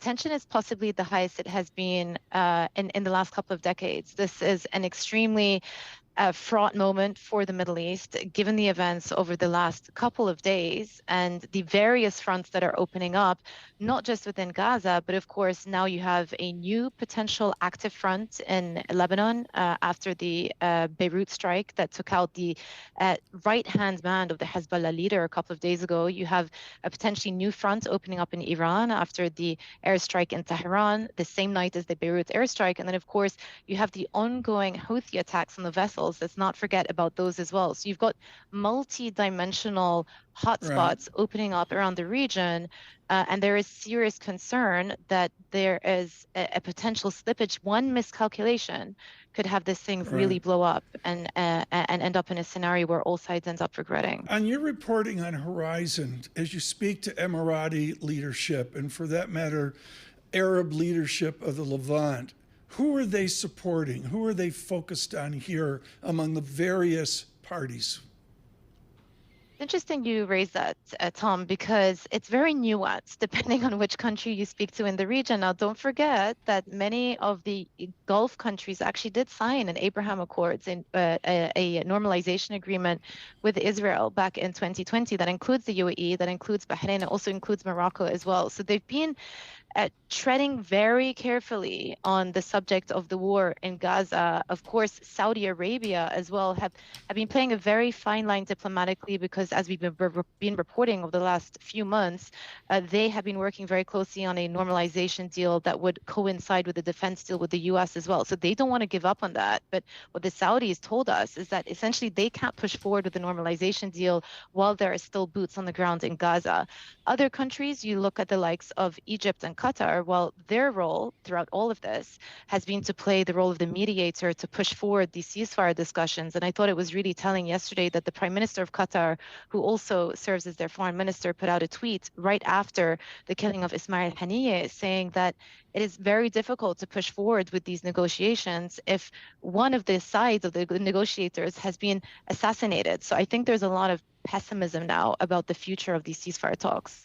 tension is possibly the highest it has been in the last couple of decades. This is an extremely fraught moment for the Middle East, given the events over the last couple of days and the various fronts that are opening up, not just within Gaza, but of course now you have a new potential active front in Lebanon after the Beirut strike that took out the right-hand man of the Hezbollah leader a couple of days ago. You have a potentially new front opening up in Iran after the airstrike in Tehran, the same night as the Beirut airstrike. And then, of course, you have the ongoing Houthi attacks on the vessels. Let's not forget about those as well. So you've got multi-dimensional hotspots opening up around the region, and there is serious concern that there is a potential slippage. One miscalculation could have this thing really blow up and end up in a scenario where all sides end up regretting. On your reporting on Horizon, as you speak to Emirati leadership, and for that matter, Arab leadership of the Levant, who are they supporting? Who are they focused on here among the various parties? Interesting you raise that, Tom, because it's very nuanced depending on which country you speak to in the region. Now, don't forget that many of the Gulf countries actually did sign an Abraham Accords, a normalization agreement with Israel back in 2020 that includes the UAE, that includes Bahrain, it also includes Morocco as well. So they've been treading very carefully on the subject of the war in Gaza. Of course, Saudi Arabia as well have been playing a very fine line diplomatically because, as we've been reporting over the last few months, they have been working very closely on a normalization deal that would coincide with the defense deal with the U.S. as well. So they don't want to give up on that. But what the Saudis told us is that essentially they can't push forward with the normalization deal while there are still boots on the ground in Gaza. Other countries, you look at the likes of Egypt and Qatar, well, their role throughout all of this has been to play the role of the mediator to push forward these ceasefire discussions. And I thought it was really telling yesterday that the Prime Minister of Qatar, who also serves as their foreign minister, put out a tweet right after the killing of Ismail Haniyeh saying that it is very difficult to push forward with these negotiations if one of the sides of the negotiators has been assassinated. So I think there's a lot of pessimism now about the future of these ceasefire talks.